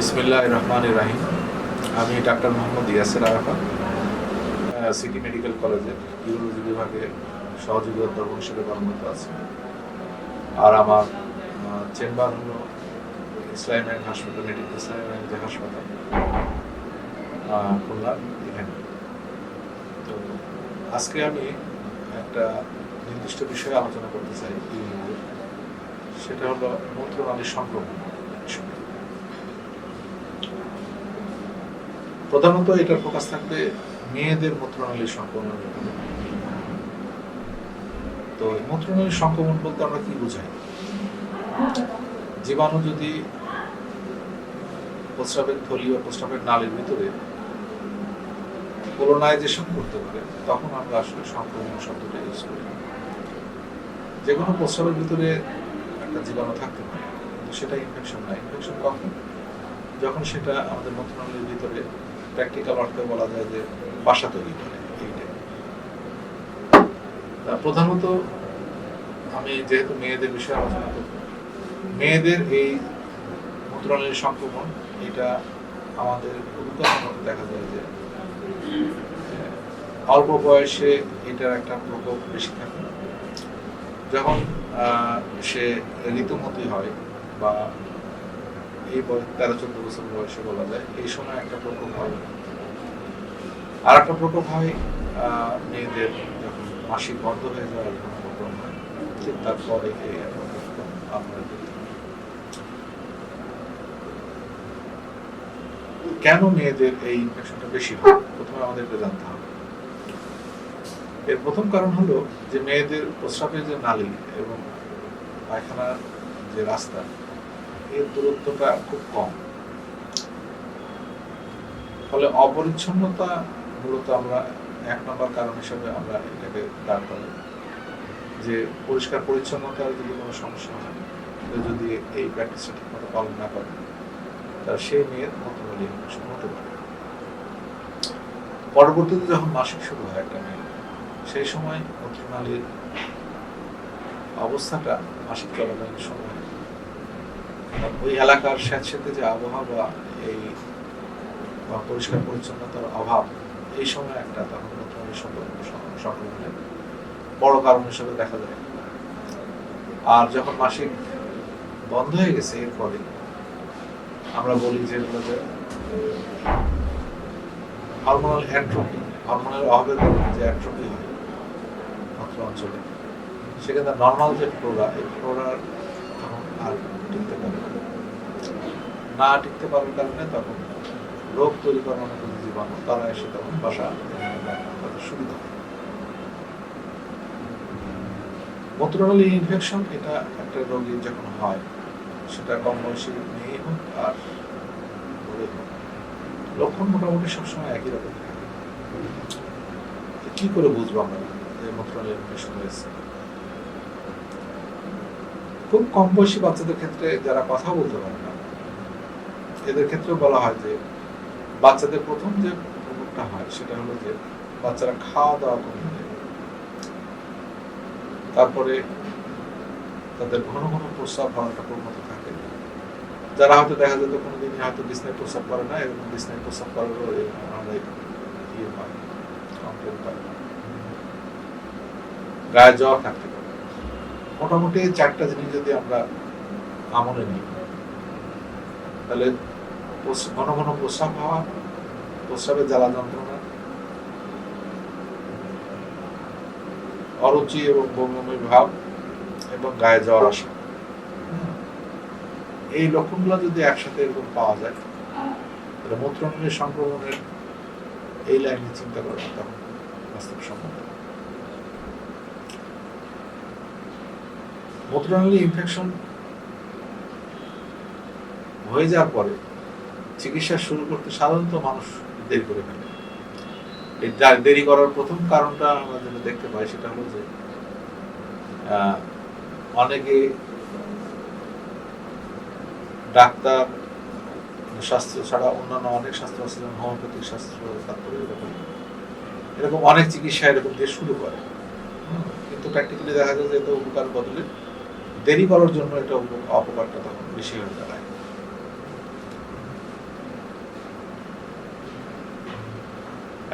বিসমিল্লাহির রহমানির রহিম। আমি doctor Mohammad Yasir Arafat, city medical কলেজের ইউরোলজি বিভাগে সহযোগী অধ্যাপক হিসেবে কর্মরত আছি। আর আমার চেম্বার হলো ইসলামিক হাসপাতাল, মেডিকেল ইসলামিক যে হাসপাতাল খুলনা, এখানে। তো আজকে আমি একটা নির্দিষ্ট বিষয়ে আলোচনা করতে চাই, সেটা হলো মূত্রনালীর সংক্রমণ। প্রধানত এটার ফোকাস থাকবে মেয়েদের মূত্রনালীর সংক্রমণের উপরে। তো মূত্রনালীর সংক্রমণ বলতে আমরা কি বুঝাই? জীবাণু যদি প্রস্রাবের থলি বা প্রস্রাবের নালীর ভিতরে কলোনাইজেশন করতে পারে, তখন আমরা আসলে সংক্রমণ শব্দটা ইউজ করি। যে কোনো প্রস্রাবের ভিতরে একটা জীবাণু থাকতে পারে, কিন্তু সেটা ইনফেকশন না। ইনফেকশন কখন? যখন সেটা আমাদের মূত্রনালীর ভিতরে প্র্যাকটিক্যাল অর্থে বলা যায় যে বাসা তৈরি করে। প্রধানত আমি যেহেতু মেয়েদের বিষয়ে আলোচনা করব, মেয়েদের এই মূত্রনালীর সংক্রমণ এটা আমাদের মধ্যে দেখা যায় যে অল্প বয়সে এটার একটা প্রকোপ বেশি থাকে। যখন সে ঋতুমতী হয় বা এই 13-14 বছর বয়সে বলা যায়, এই সময় একটা প্রকোপ হয়। আর একটা প্রকোপ হয় মেয়েদের যখন মাসিক বন্ধ হয়ে যাওয়ার প্রকোপ হয়, ঠিক তারপরে আমরা কেন মেয়েদের এই ইনফেকশনটা বেশি হয়, প্রথমে আমাদেরকে জানতে হবে। এর প্রথম কারণ হলো যে মেয়েদের প্রস্রাবের যে নালী এবং পায়খানার যে রাস্তা, এর দূরত্বটা খুব কম। ফলে অপরিচ্ছন্নতা মূলত আমরা 1 নম্বর কারণ হিসেবে আমরা এটাকে দাঁড় করি, যে পরিষ্কার পরিচ্ছন্নতার যদি কোনো সমস্যা হয়, যদি এই প্র্যাকটিসটা ঠিকমতো পালন না করে, তার সেই মেয়ের মূত্রনালী ইনফেকশন হতে পারে। পরবর্তীতে যখন মাসিক শুরু হয় একটা মেয়ে, সেই সময় মূত্রনালীর অবস্থাটা মাসিক চলাকালীন সময় ওই এলাকার স্যাঁতসেঁতে যে আবহাওয়া এই পরিষ্কার পরিচ্ছন্নতার অভাব, এই সময় একটা তখন মূত্রনালীর সংক্রমণের বড় কারণ হিসেবে দেখা যায়। আর যখন মাসিক বন্ধ হয়ে গেছে, এরপরে আমরা বলি যে হরমোনাল অ্যাট্রোফি, হরমোনের অভাবের কারণে যে অ্যাট্রোফি হয় মূত্র অঞ্চলে, সেখানে নর্মাল যে ফ্লোরা, এই ফ্লোরার তখন আর টিকতে পারে না। টিকতে পারার কারণে তখন রোগ তৈরি করার মতো জীবাণু তারা এসে তখন বাসা সুবিধা হয়। মূত্রনালী ইনফেকশন এটা একটা রোগী যখন হয়, সেটা কম বয়সী মেয়ে হোক আর বড় হোক, লক্ষণ মোটামুটি সবসময় একই রকম থাকে। কি করে বুঝবো আমরা যে মূত্রনালী ইনফেকশন হয়েছে? খুব কম বয়সী বাচ্চাদের ক্ষেত্রে, যারা কথা বলতে পারে না, এদের ক্ষেত্রে বলা হয় যে বাচ্চাদের প্রথম যে প্রকোপটা হয় সেটা হলো যে বাচ্চারা খাওয়া দাওয়া কমে যায়, তারপরে তাদের ঘন ঘন প্রস্রাব হওয়ার একটা প্রবণতা থাকে। যারা হয়তো দেখা যেত কোনোদিনই হয়তো বিছনায় প্রস্রাব করে না, এরকম বিছনায় প্রস্রাব করারও আমাদের কমপ্লেন পাই। গায়ে জ্বর থাকতে পারে। মোটামুটি 4টা জিনিস যদি আমরা আমলে নিই, তাহলে ঘন ঘন প্রস্রাব হওয়া, প্রস্রাবের জ্বালা যন্ত্রণা, অরুচি এবং বমি ভাব এবং গায়ে জ্বর আসা, এই লক্ষণগুলো যদি একসাথে এরকম পাওয়া যায়, তাহলে মূত্রনালীর সংক্রমণের এই লাইনে চিন্তা করা তখন বাস্তব সম্ভব। মূত্রনালী ইনফেকশন হয়ে যাওয়ার পরে চিকিৎসা শুরু করতে সাধারণত মানুষ দেরি করে ফেলে। এই দেরি করার প্রথম কারণটা আমরা যেটা দেখতে পাই, সেটা হলো যে অনেকে ডাক্তার শাস্ত্র ছাড়া অন্যান্য অনেক শাস্ত্র আছে, যেমন হোমিওপ্যাথিক শাস্ত্র, তারপরে এরকম অনেক চিকিৎসা এরকম দিয়ে শুরু করে, কিন্তু প্র্যাকটিক্যালি দেখা যায় যে এটা উপকার বদলে দেরি করার জন্য এটা অপকারটা তখন বেশি হয়ে দাঁড়ায়।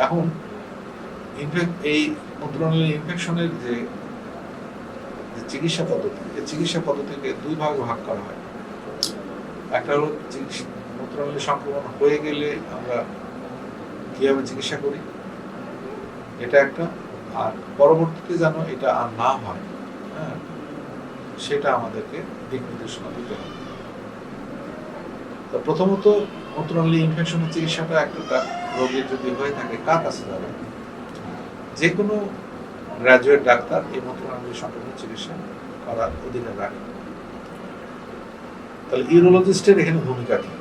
এখন এই মূত্রনালীর ইনফেকশনের যে চিকিৎসা পদ্ধতি, এই চিকিৎসা পদ্ধতিকে দুই ভাগে ভাগ করা হয়। একটা হলো মূত্রনালী সংক্রমণ হয়ে গেলে আমরা কিভাবে চিকিৎসা করি, এটা একটা, আর পরবর্তীতে যেন এটা আর না হয়, হ্যাঁ, সেটা আমাদেরকে দিক নির্দেশনা দিতে হবে। তো প্রথমত মূত্রনালী ইনফেকশনের চিকিৎসাটা একটা রোগীর যদি হয়ে থাকে কার কাছে যাবে? যে কোনো গ্রাজুয়েট ডাক্তার এই মূত্রনালী সংক্রমণ চিকিৎসা করার অধিকার রাখে। তাহলে ইউরোলজিস্টের এখানে ভূমিকা কি?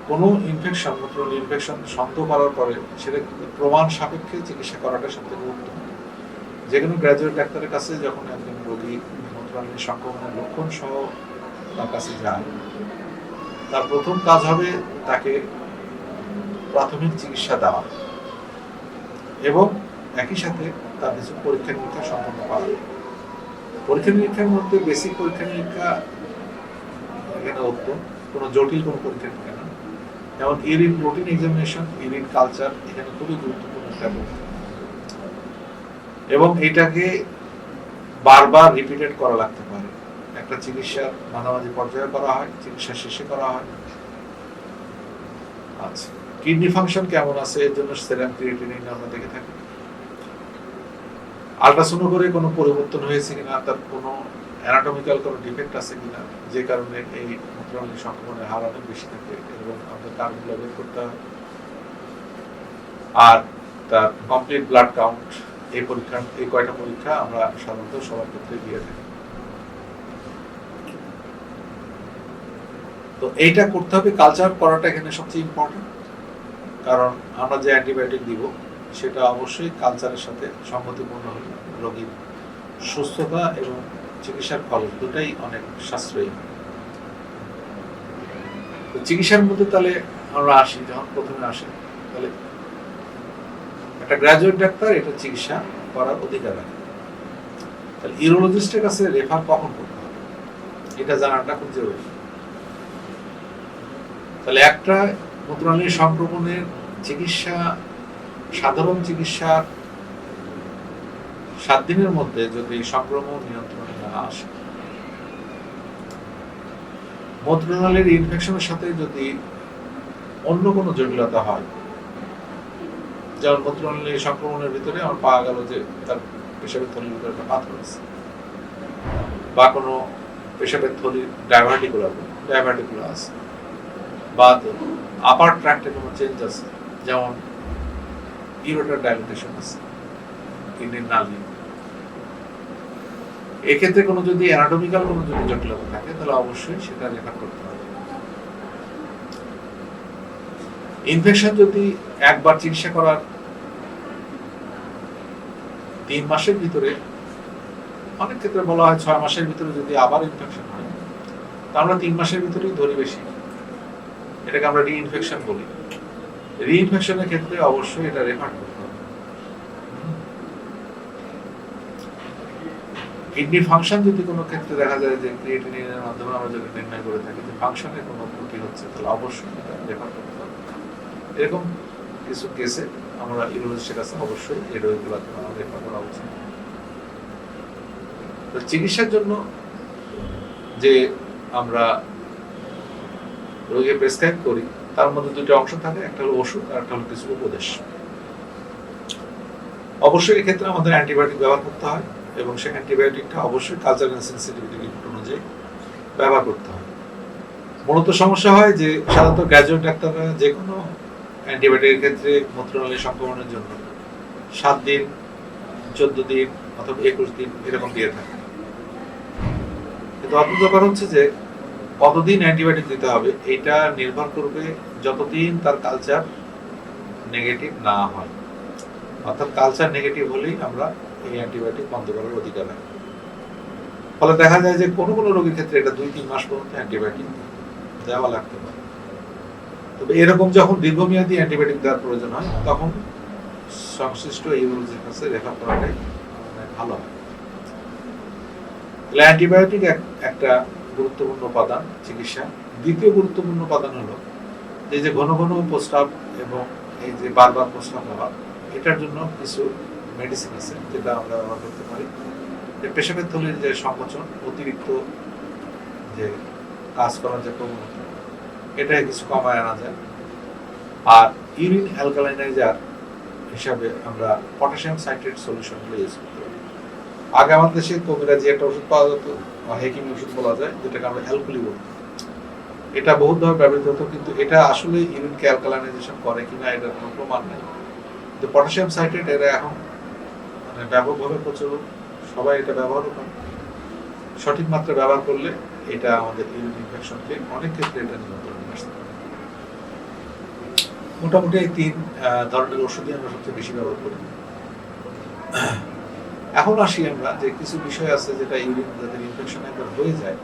কোনো ইনফেকশন, মূত্রনালী ইনফেকশন সন্দেহ করার পরে সেটা কিন্তু প্রমাণ সাপেক্ষে চিকিৎসা করাটা সবথেকে উত্তম। যে কোনো গ্রাজুয়েট ডাক্তারের কাছে যখন একজন রোগী মূত্রনালী সংক্রমণের লক্ষণ সহ তার কাছে যায়, তার প্রথম কাজ হবে তাকে প্রাথমিক চিকিৎসা দেওয়া এবং একই সাথে তার কিছু পরীক্ষা নিরীক্ষা সম্পন্ন করা। পরীক্ষা নিরীক্ষার মধ্যে বেসিক পরীক্ষা নিরীক্ষা এখানে উত্তম, কোনো জটিল কোনো পরীক্ষা নিরীক্ষা না। যেমন urine protein examination, urine culture এখানে খুবই গুরুত্বপূর্ণ একটা পরীক্ষা এবং এটাকে বারবার রিপিটেড করা লাগতে পারে। একটা চিকিৎসার মাঝামাঝি পর্যায়ে করা হয়, চিকিৎসা শেষে করা হয়। আচ্ছা, কিডনি ফাংশন কেমন আছে এর জন্য সেরাম ক্রিয়েটিনিন আমরা দেখে থাকি। আল্ট্রাসাউন্ড করে কোনো পরিবর্তন হয়েছে কিনা, তার কোনো অ্যানাটমিক্যাল কোনো ডিফেক্ট আছে কিনা যে কারণে এই মূত্রনালী সংক্রমণের হার অনেক বেশি থাকে, এবং আমাদের কারণগুলো বের করতে হয়। আর তার কমপ্লিট ব্লাড কাউন্ট, এই পরীক্ষা, এই কয়টা পরীক্ষা আমরা সাধারণত সবার ক্ষেত্রে দিয়ে থাকি। তো এইটা করতে হবে, কালচার করাটা এখানে সবচেয়ে ইম্পর্টেন্ট, কারণ আমরা যে অ্যান্টিবায়োটিক দিব সেটা অবশ্যই কালচারের সাথে সংগতিপূর্ণ হলে রোগীর সুস্থতা এবং চিকিৎসার খরচ দুটাই অনেক সাশ্রয়ী। তো চিকিৎসার মধ্যে তাহলে আমরা আসি, যখন প্রথমে আসি, তাহলে একটা গ্রাজুয়েট ডাক্তার এটা চিকিৎসা করার অধিকার রাখে। তাহলে ইউরোলজিস্টের কাছে রেফার কখন করতে হবে এটা জানাটা খুব জরুরি। তাহলে একটা মূত্রনালী সংক্রমণের চিকিৎসা, সাধারণ চিকিৎসার 7 দিনের মধ্যে যদি সংক্রমণ নিয়ন্ত্রণে না আসে, মূত্রনালীর ইনফেকশনের সাথে যদি অন্য কোনো জটিলতা হয়, যেমন মূত্রনালী সংক্রমণের ভিতরে আমার পাওয়া গেল যে তার পেশাবের থলির ভিতরে একটা পাথর আছে, বা কোনো পেশাবের থলির ডাইভার্টিকুলার আছে, বা আপার ট্র্যাক্টে কোনো চেঞ্জ আছে, যেমন ইউরেটার ডাইলেটেশন আছে, কিডনির নালী, এক্ষেত্রে কোনো যদি অ্যানাটমিক্যাল কোনো যদি জটিলতা থাকে তাহলে অবশ্যই সেটা রেফার করতে হবে। ইনফেকশন যদি একবার চিকিৎসা করার 3 মাসের ভিতরে, অনেক ক্ষেত্রে বলা হয় 6 মাসের ভিতরে যদি আবার ইনফেকশন হয়, তা আমরা 3 মাসের ভিতরেই ধরি বেশি, এটাকে আমরা রিইনফেকশন বলি। রিইনফেকশনের ক্ষেত্রে অবশ্যই এটা রেফার করতে হবে। কিডনি ফাংশন যদি কোনো ক্ষেত্রে দেখা যায় যে ক্রিয়েটিনিনের মাধ্যমে আমরা যদি নির্ণয় করে থাকি যে ফাংশনের কোনো ত্রুটি হচ্ছে, তাহলে অবশ্যই এটা রেফার করতে হবে। এরকম কিছু কেসে আমরা ইউরোলজিস্টের কাছে অবশ্যই এই রোগগুলোকে রেফার করা উচিত। তো চিকিৎসার জন্য যে আমরা রোগীকে প্রেসক্রাইব করি তার মধ্যে দুটো অংশ থাকে, একটা হলো ওষুধ আর একটা হলো কিছু উপদেশ। অবশ্যই এক্ষেত্রে আমাদের অ্যান্টিবায়োটিক ব্যবহার করতে হয় এবং সেই অ্যান্টিবায়োটিকটা অবশ্যই কালচারাল সেন্সিটিভিটি রিপোর্ট অনুযায়ী ব্যবহার করতে হয়। মূলত সমস্যা হয় যে সাধারণত গ্র্যাজুয়েট ডাক্তাররা যে কোনো অ্যান্টিবায়োটিকের ক্ষেত্রে মূত্রনালী সংক্রমণের জন্য 7 দিন, 14 দিন অথবা 21 দিন এরকম দিয়ে থাকে। কিন্তু অদ্ভুত ব্যাপার হচ্ছে যে কতদিন অ্যান্টিবায়োটিক দিতে হবে এটা নির্ভর করবে যতদিন তার কালচার নেগেটিভ না হয়। অর্থাৎ কালচার নেগেটিভ হলেই আমরা এই অ্যান্টিবায়োটিক বন্ধ করার অধিকার রাখি। ফলে দেখা যায় যে কোনো কোনো রোগীর ক্ষেত্রে এটা 2-3 মাস পর্যন্ত অ্যান্টিবায়োটিক দেওয়া লাগতে পারে। তবে এরকম যখন দীর্ঘমেয়াদী অ্যান্টিবায়োটিক দেওয়ার প্রয়োজন হয় তখন সংশ্লিষ্ট ইউরোলজির কাছে রেফার করাটাই ভালো হয়। অ্যান্টিবায়োটিক একটা গুরুত্বপূর্ণ উপাদান চিকিৎসা। দ্বিতীয় গুরুত্বপূর্ণ উপাদান হলো যে ঘন ঘন প্রস্রাব এবং এই যে বারবার প্রস্রাব হওয়া, এটার জন্য কিছু মেডিসিন আছে যেটা আমরা ব্যবহার করতে পারি। যে পেশাবের থলির যে সংকোচন, অতিরিক্ত যে কাজ করার যে প্রবণতা, এটা কিছু কমায় আনা যায়। আর ইউরিন অ্যালকালাইনাইজার হিসাবে আমরা পটাশিয়াম সাইট্রেট সলিউশনগুলো ইউজ করতে পারি। আগে আমাদের দেশে কবিরাজি একটা ওষুধ পাওয়া যেত, হেকিমি ওষুধ বলা যায়, যেটাকে আমরা অ্যালকুলি বলতাম। এটা বহুতভাবে ব্যবহৃত হতো, কিন্তু এটা আসলে ইউরিনকে অ্যালকালাইনাইজেশন করে কিনা এটার কোনো প্রমাণ নেই। কিন্তু পটাশিয়াম সাইট্রেট এটা এখন মানে ব্যাপকভাবে প্রচলন, সবাই এটা ব্যবহারও করে। সঠিক মাত্রায় ব্যবহার করলে এটা আমাদের ইউরিন ইনফেকশনকে অনেক ক্ষেত্রে এটা নিয়ন্ত্রণে আসতে পারে। মোটামুটি এই 3 ধরনের ওষুধই আমরা সবচেয়ে বেশি ব্যবহার করি। এখন আসি আমরা যে কিছু বিষয় আছে যেটা ইউরিন যাদের ইনফেকশন একবার হয়ে যায়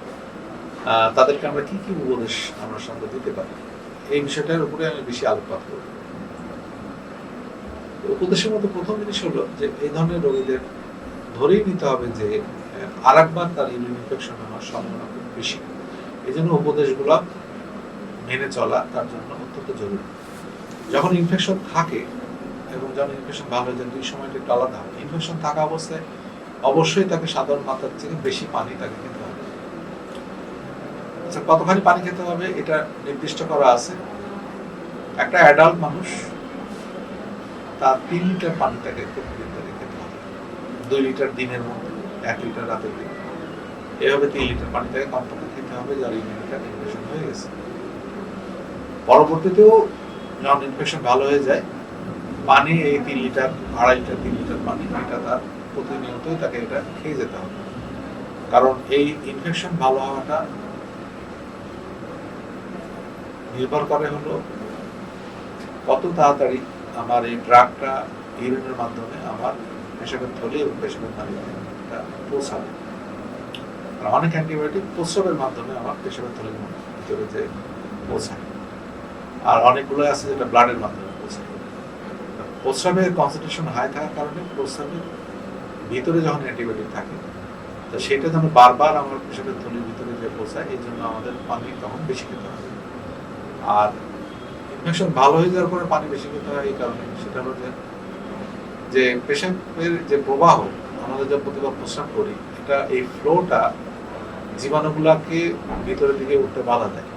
তাদেরকে আমরা কি কি উপদেশ আমরা সঙ্গে দিতে পারি, এই বিষয়টার উপরে আমি বেশি আলোকপাত করব। উপদেশের মধ্যে প্রথম জিনিস হলো যে এই ধরনের রোগীদের ধরেই নিতে হবে যে আরেকবার তার ইউরিন ইনফেকশন হওয়ার সম্ভাবনা খুব বেশি। এই জন্য উপদেশগুলো মেনে চলা তার জন্য অত্যন্ত জরুরি। যখন ইনফেকশন থাকে এবং যখন ইনফেকশন ভালো হয়ে যায়, দুই সময়টা একটু আলাদা হয়। ইনফেকশন থাকা অবস্থায় অবশ্যই তাকে সাধারণ মাত্রার থেকে বেশি পানি তাকে খেতে হবে। আচ্ছা, কতখানি পানি খেতে হবে এটা নির্দিষ্ট করা আছে। একটা অ্যাডাল্ট মানুষ তার 3 লিটার পানি তাকে প্রতিদিন তাকে খেতে হবে। 2 লিটার দিনের মধ্যে, 1 লিটার রাতের দিকে, এভাবে 3 লিটার পানি তাকে কমপক্ষে খেতে হবে যার ইনফেকশন হয়ে গেছে। পরবর্তীতেও যখন ইনফেকশন ভালো হয়ে যায়, পানি এই 3 লিটার, 2.5 লিটার, 3 লিটার পানি এটা তার প্রতিনিয়তই তাকে এটা খেয়ে যেতে হবে। কারণ এই ইনফেকশন ভালো হওয়াটা নির্ভর করে হলো কত তাড়াতাড়ি আমার এই ড্রাগটা ইউরিনের মাধ্যমে আমার পেশাবের থলি এবং পেশাবের নালীতে পৌঁছাবে। অনেক অ্যান্টিবায়োটিক প্রস্রাবের মাধ্যমে আমার পেশাবের থলির ভিতরে যে পৌঁছায়, আর অনেকগুলো আছে যেটা ব্লাডের মাধ্যমে পৌঁছায়। প্রস্রাবের কনসেন্ট্রেশন হাই থাকার কারণে প্রস্রাবের ভিতরে যখন অ্যান্টিবায়োটিক থাকে, তো সেটা যেন বারবার আমার পেশাবের থলির ভিতরে যে পৌঁছায়, এই জন্য আমাদের পানি তখন বেশি খেতে হবে। আর ইনফেকশন ভালো হয়ে যাওয়ার পরে পানি বেশি খেতে হয় এই কারণে, সেটা হলো যে পেশাবের যে প্রবাহ আমাদের যে প্রতিবার প্রস্রাব করি, এটা এই ফ্লোটা জীবাণুগুলাকে ভিতরের দিকে উঠতে বাধা দেয়।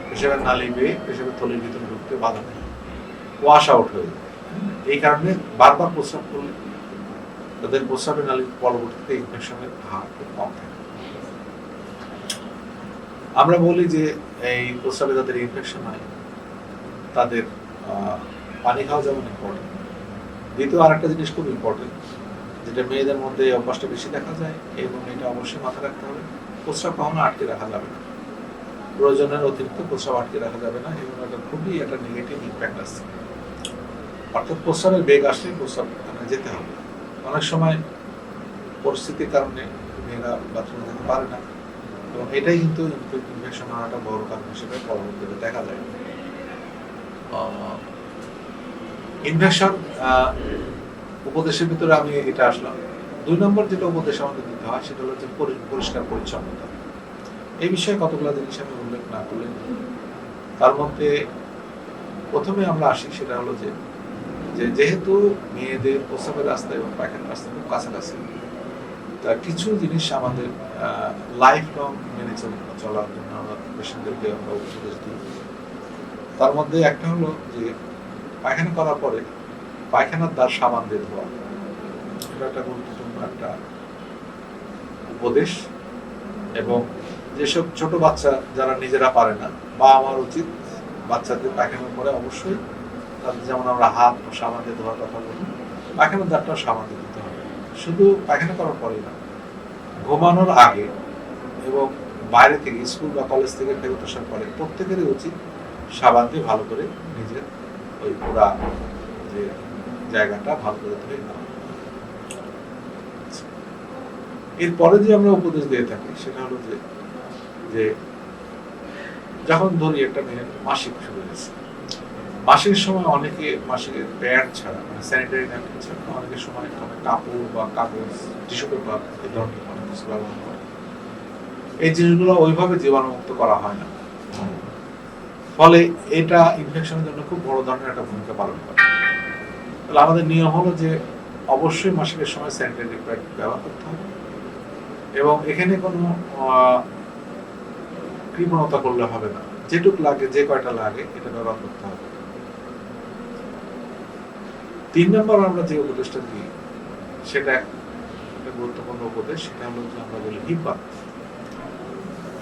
পেশাবের নালী বেয়ে পেশাবের থলির ভিতরে ঢুকতে বাধা দেয়, ওয়াশ আউট হয়ে যায়। এই কারণে বারবার প্রস্রাব করলে তাদের প্রস্রাবের নালীর পরবর্তীতে ইনফেকশনের হার খুব কম থাকে। আমরা বলি যে এই প্রস্রাবে যাদের ইনফেকশন হয় তাদের পানি খাওয়া যেমন ইম্পর্টেন্ট, দ্বিতীয় আরেকটা জিনিস খুব ইম্পর্টেন্ট যেটা মেয়েদের মধ্যে এই অভ্যাসটা বেশি দেখা যায় এবং এটা অবশ্যই মাথায় রাখতে হবে, প্রস্রাব কখনো আটকে রাখা যাবে না। প্রয়োজনের অতিরিক্ত প্রস্রাব আটকে রাখা যাবে না, এবং এটা খুবই একটা নেগেটিভ ইম্প্যাক্ট আসছে। অর্থাৎ প্রস্রাবের বেগ আসলে প্রস্রাব যেতে হবে। অনেক সময় পরিস্থিতির কারণে মেয়েরা বাথরুমে যেতে পারে না, এবং এটাই কিন্তু ইনফেকশন হওয়ার একটা বড় কারণ হিসেবে পরবর্তীতে দেখা যায়। ইনফেকশন উপদেশের ভিতরে আমি এটা আসলাম। 2 নম্বর যেটা উপদেশ আমাদের দিতে হয় সেটা হলো যে পরিষ্কার পরিচ্ছন্নতা। এই বিষয়ে কতগুলো জিনিস আমি উল্লেখ না করলে, তার মধ্যে প্রথমে আমরা আসি সেটা হলো যে যেহেতু মেয়েদের প্রস্রাবের রাস্তা এবং পায়খানার রাস্তা খুব কাছাকাছি, তা কিছু জিনিস আমাদের লাইফ লং মেনে চলার জন্য আমরা পেশেন্টদেরকে আমরা উপদেশ দিই। তার মধ্যে একটা হলো যে পায়খানা করার পরে পায়খানার দ্বার সাবান দিয়ে ধোয়া, এটা একটা গুরুত্বপূর্ণ একটা উপদেশ। এবং যেসব ছোট বাচ্চা যারা নিজেরা পারে না, বা আমার উচিত বাচ্চাদের পায়খানার পরে অবশ্যই তাদের, যেমন আমরা হাত ও সাবান দিয়ে ধোয়ার কথা বলি, পায়খানার দ্বারটাও সাবান দিয়ে দিতে হবে। শুধু পায়খানা করার পরেই না, ঘুমানোর আগে এবং বাইরে থেকে স্কুল বা কলেজ থেকে ফেরত আসার পরে প্রত্যেকেরই উচিত সাবান দিয়ে ভালো করে নিজের ওই পুরা যে জায়গাটা ভালো করে ধুয়ে নেওয়া। এরপরে যে আমরা উপদেশ দিয়ে থাকি সেটা হলো যে যখন ধরি একটা মেয়ের মাসিক শুরু হয়েছে, মাসের সময় অনেকে মাসিকের প্যাড ছাড়া, মানে স্যানিটারি ন্যাপকিন ছাড়া অনেকের সময় কাপড় বা কাগজ, টিস্যু পেপার এই ধরনের অনেক কিছু ব্যবহার করে। এই জিনিসগুলো ওইভাবে জীবাণুমুক্ত করা হয় না। ফলে এটা ইনফেকশনের জন্য খুব বড় ধরনের একটা ভূমিকা পালন করে। তাহলে আমাদের নিয়ম হলো যে অবশ্যই মাসিকের সময় স্যানিটারি প্যাড ব্যবহার করতে হবে এবং এখানে কোনো কৃপণতা করলে হবে না, যেটুক লাগে যে কয়টা লাগে এটা ব্যবহার করতে হবে। 3 নম্বর আমরা যে উপদেশটা দিই সেটা একটা গুরুত্বপূর্ণ উপদেশ, সেটা হলো যে আমরা বলি হিপবাথ।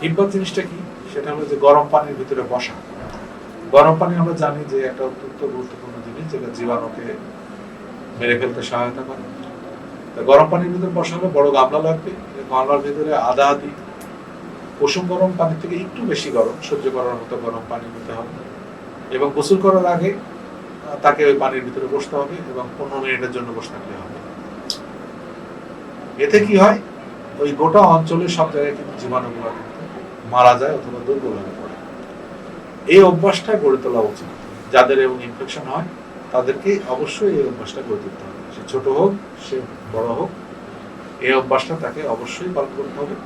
হিপবাথ জিনিসটা কি? সেটা হলো যে গরম পানির ভিতরে বসা। গরম পানি আমরা জানি যে একটা অত্যন্ত গুরুত্বপূর্ণ জিনিস, যেটা জীবাণুকে মেরে ফেলতে সহায়তা করে। তা গরম পানির ভিতরে বসা হলে বড় গামলা লাগবে, গামলার ভিতরে আধা আধি কুসুম গরম পানি থেকে একটু বেশি গরম সহ্য করার মতো গরম পানি নিতে হবে এবং গোসল করার আগে তাকে ওই পানির ভিতরে বসতে হবে এবং 15 মিনিটের জন্য বসে থাকতে হবে। এতে কি হয়, ওই গোটা অঞ্চলের সব জায়গায় কিন্তু জীবাণুগুলো কিন্তু মারা যায় অথবা দুর্বল হয়ে পড়ে। এই অভ্যাসটা গড়ে তোলা উচিত। যাদের এবং ইনফেকশন হয় তাদেরকে অবশ্যই এই অভ্যাসটা গড়ে তুলতে হবে, সে ছোট হোক সে বড় হোক, এই অভ্যাসটা তাকে অবশ্যই পালন করতে হবে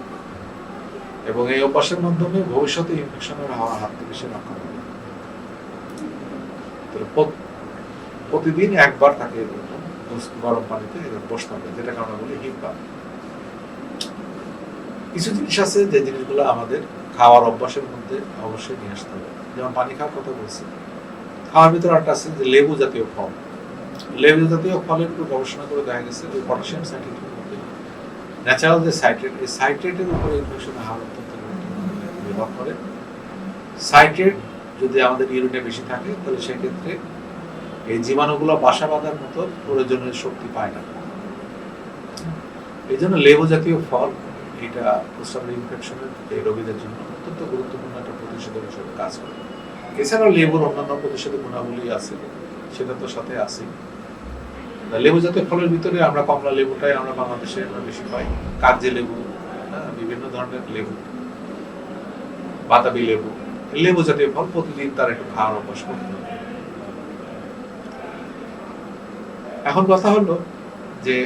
এবং এই অভ্যাসের মাধ্যমে ভবিষ্যতে ইনফেকশনের হওয়ার হাত থেকে সে রক্ষা পাবে। প্রতিদিন একবার তাকে গরম পানিতে বসতে হবে, যেটাকে আমরা বলি হিপবাথ। কিছু জিনিস আছে যে জিনিসগুলো আমাদের খাওয়ার অভ্যাসের মধ্যে অবশ্যই নিয়ে আসতে হবে। যেমন পানি খাওয়ার কথা বলছি, খাওয়ার ভিতরে একটা আছে যে লেবু জাতীয় ফল। লেবু জাতীয় ফলের উপর গবেষণা করে দেখা গেছে ওই পটাশিয়াম সাইট্রেটের মধ্যে ন্যাচারাল যে সাইট্রেট, এই সাইট্রেটের উপরে ইনফেকশনের হার অত্যন্ত নির্ভর করে। সাইট্রেট যদি আমাদের ইউরিনে বেশি থাকে তাহলে সেক্ষেত্রে এই জীবাণুগুলো বাসা বাঁধার মতো প্রয়োজনীয় শক্তি পায় না। এই জন্য লেবু জাতীয় ফল এটা প্রস্রাবের ইনফেকশনের এই রোগীদের জন্য অত্যন্ত গুরুত্বপূর্ণ একটা প্রতিষেধক হিসেবে কাজ করে। এছাড়াও লেবুর অন্যান্য প্রতিষেধক গুণাবলী আছে, সেটা তো সাথে আছে। লেবু জাতীয় ফলের ভিতরে আমরা কমলা লেবুটাই আমরা বাংলাদেশে আমরা বেশি পাই, কাগজি লেবু, বিভিন্ন ধরনের লেবু, বাতাবি লেবু, লেবু জাতীয় ফল প্রতিদিন তার একটু খাওয়ার অভ্যাস করতে হবে। এখন কথা হলো যে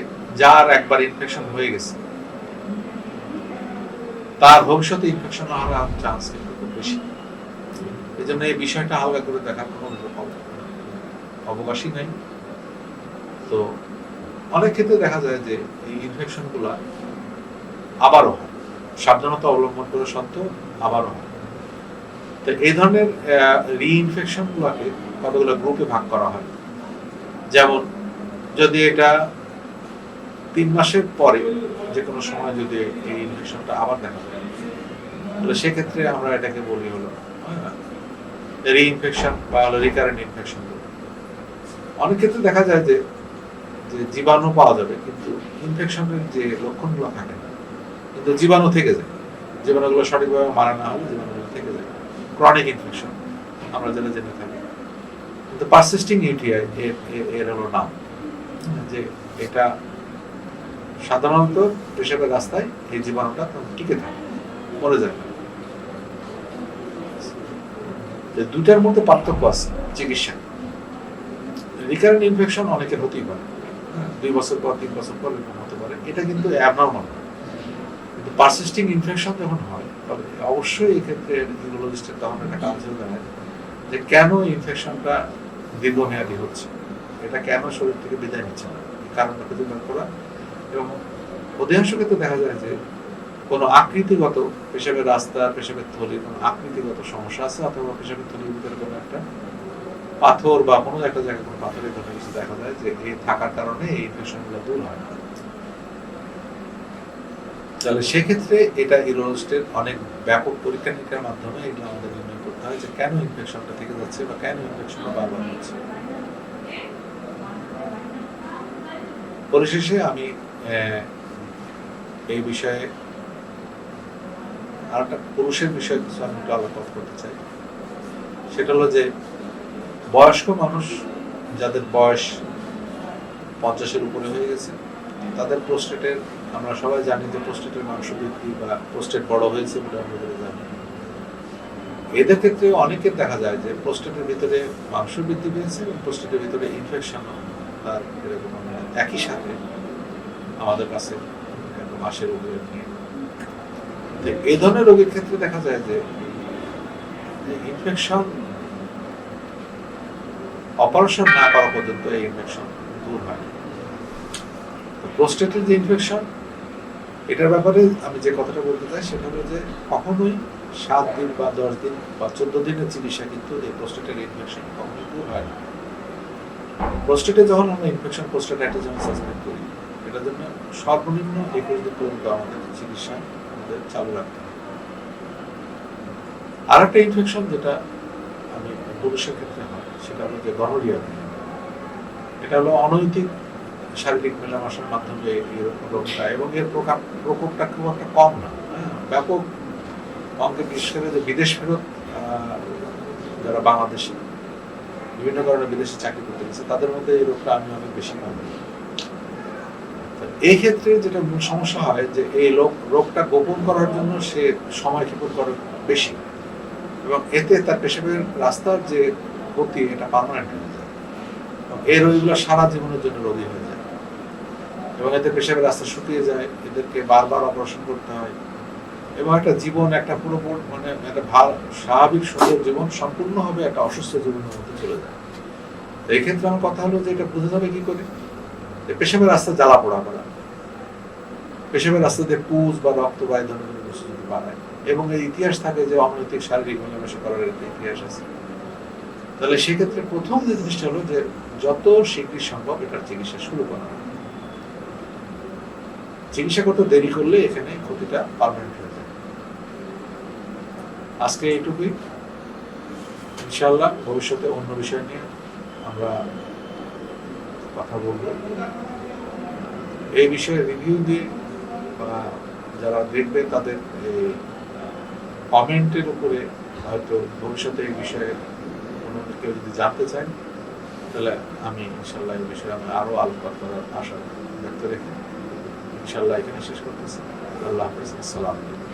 যার একবার ইনফেকশন হয়ে গেছে তার ভবিষ্যতে ইনফেকশন হওয়ার চান্স কিন্তু খুব বেশি। এই জন্য এই বিষয়টা হালকা করে দেখার কোনো অবকাশই নাই। তো অনেক ক্ষেত্রে দেখা যায় যে এই ইনফেকশন গুলা আবারও হয়, সাবধানতা অবলম্বন করে সত্ত্বেও আবারও হয়। তো এই ধরনের রিইনফেকশন গুলাকে কতগুলো গ্রুপে ভাগ করা হয়। যেমন যদি এটা 3 মাসের পরে যে কোনো সময় যদি এই ইনফেকশনটা আবার দেখা যায় তাহলে সেক্ষেত্রে আমরা এটাকে বলি হলো রিইনফেকশন বা রিকারেন্ট ইনফেকশন। অনেক ক্ষেত্রে দেখা যায় যে জীবাণু পাওয়া যাবে কিন্তু ইনফেকশনের যে লক্ষণগুলো থাকে না, কিন্তু জীবাণু থেকে যায়। জীবাণুগুলো সঠিকভাবে মারা না হলে জীবাণুগুলো থেকে যায়। ক্রনিক ইনফেকশন আমরা যেটা জেনে থাকি, কিন্তু পারসিস্টিং ইউটিআই এর হলো নাম, যে এটা সাধারণত পেশাবের রাস্তায় এই জীবাণুটা টিকে থাকে, মরে যায় না। দুটার মধ্যে পার্থক্য আছে চিকিৎসা। রিকারেন্ট ইনফেকশন অনেকের হতেই পারে, 2 বছর পর 3 বছর পর এরকম হতে পারে, এটা কিন্তু অ্যাবনর্মাল। কিন্তু পারসিস্টিং ইনফেকশন যখন হয় তবে অবশ্যই এই ক্ষেত্রে ইউরোলজিস্টের তখন একটা কাজ হয়ে দাঁড়ায় যে কেন ইনফেকশনটা দীর্ঘমেয়াদী হচ্ছে, এটা কেন শরীর থেকে বিদায় নিচ্ছে না, কারণটা খুঁজে বের করা। এবং অধিকাংশ ক্ষেত্রে দেখা যায় যে কোনো আকৃতিগত পেশাবের রাস্তা, পেশাবের থলির কোনো আকৃতিগত সমস্যা আছে, অথবা পেশাবের থলির ভিতরে কোনো একটা পাথর বা কোনো একটা জায়গায় কোনো পাথরের কথা কিছু দেখা যায় যে এই থাকার কারণে এই ইনফেকশনগুলো দূর হয় না। তাহলে সেক্ষেত্রে এটা ইউরোলজিস্টের অনেক ব্যাপক পরীক্ষা নিরীক্ষার মাধ্যমে এগুলো আমাদের নির্ণয় করতে হয় যে কেন ইনফেকশনটা থেকে যাচ্ছে বা কেন ইনফেকশনটা বারবার হচ্ছে। পরিশেষে আমি এই বিষয়ে আর একটা পুরুষের বিষয়ে কিছু আমি একটু আলোকপাত করতে চাই। সেটা হলো যে বয়স্ক মানুষ যাদের বয়স 50-এর উপরে হয়ে গেছে তাদের প্রোস্টেটের, আমরা সবাই জানি যে প্রোস্টেটের মাংস বৃদ্ধি বা প্রোস্টেট বড় হয়েছে বলে আমরা জানি। এদের ক্ষেত্রে অনেকের দেখা যায় যে প্রোস্টেটের ভিতরে মাংস বৃদ্ধি পেয়েছে এবং প্রোস্টেটের ভিতরে ইনফেকশন তার এরকম একই সাথে আমাদের কাছে মাসের রোগের নিয়ে। এই ধরনের রোগের ক্ষেত্রে দেখা যায় যে ইনফেকশন অপারেশন না করা পর্যন্ত এই ইনফেকশন দূর হয় না। প্রোস্টেটের যে ইনফেকশন, এটার ব্যাপারে আমি যে কথাটা বলতে চাই সেটা হলো যে কখনোই 7 দিন বা 10 দিন বা 14 দিনের চিকিৎসা কিন্তু এই প্রোস্টেটের ইনফেকশন কখনোই দূর হয় না। প্রোস্টেটে যখন আমরা ইনফেকশন প্রোস্টেটাইটিস যখন সাসপেক্ট করি, এটার জন্য সর্বনিম্ন 21 দিন পর্যন্ত আমাদের চিকিৎসা আমাদের চালু রাখতে হবে। আর একটা ইনফেকশন যেটা আমি পুরুষের ক্ষেত্রে হয় সেটা হলো যে গনোরিয়া। এটা হলো অনৈতিক শারীরিক মেলামেশার মাধ্যমে এই রোগটা, এবং এর প্রকোপটা খুব একটা কম না, ব্যাপক অঙ্কে। বিশেষ করে যে বিদেশ ফেরত যারা বাংলাদেশি বিভিন্ন কারণে বিদেশে চাকরি করতে গেছে তাদের মধ্যে এই রোগটা আমি অনেক বেশি পাবো। এই ক্ষেত্রে যেটা মূল সমস্যা হয় যে এই রোগটা গোপন করার জন্য সে সময় ক্ষেপণ করে বেশি, এবং এতে তার পেশাবের রাস্তার যে ক্ষতি এটা পার্মানেন্ট হয়ে যায়। এই রোগীগুলো সারা জীবনের জন্য রোগী হয়ে যায়, এবং এতে পেশাবের রাস্তা শুকিয়ে যায়, এদেরকে বারবার অপারেশন করতে হয়, এবং একটা জীবন একটা পুরোপুরি মানে একটা স্বাভাবিক সুন্দর জীবন সম্পূর্ণভাবে একটা অসুস্থ জীবনের মধ্যে চলে যায়। এই ক্ষেত্রে আমার কথা হলো যে এটা বোঝা যাবে কি করে, পেশাবের রাস্তা জ্বালা পোড়া করা, পেশাবের রাস্তা দিয়ে পুজ বা রক্ত বা এই ধরনের বস্তু যদি বাড়ায়, এবং এই ইতিহাস থাকে যে অনৈতিক শারীরিক মেলামেশা করার একটা ইতিহাস আছে, তাহলে সেক্ষেত্রে প্রথম যে জিনিসটা হলো যে যত শীঘ্র সম্ভব এটার চিকিৎসা শুরু করা। চিকিৎসা করতে দেরি করলে এখানে ক্ষতিটা পার্মানেন্ট হয়ে যায়। আজকে এইটুকুই, ইনশাআল্লাহ ভবিষ্যতে অন্য বিষয় নিয়ে আমরা কথা বলবো। এই বিষয়ে রিভিউ দিয়ে বা যারা দেখবে তাদের এই কমেন্টের উপরে হয়তো ভবিষ্যতে এই বিষয়ে কোনো কেউ যদি জানতে চান, তাহলে আমি ইনশাআল্লাহ এই বিষয়ে আমি আরো আলোকপাত করার আশা ব্যক্ত রেখে ইনশাআল্লাহ এখানে শেষ করতেছি। আল্লাহ হাফেজ, আসসালামু আলাইকুম।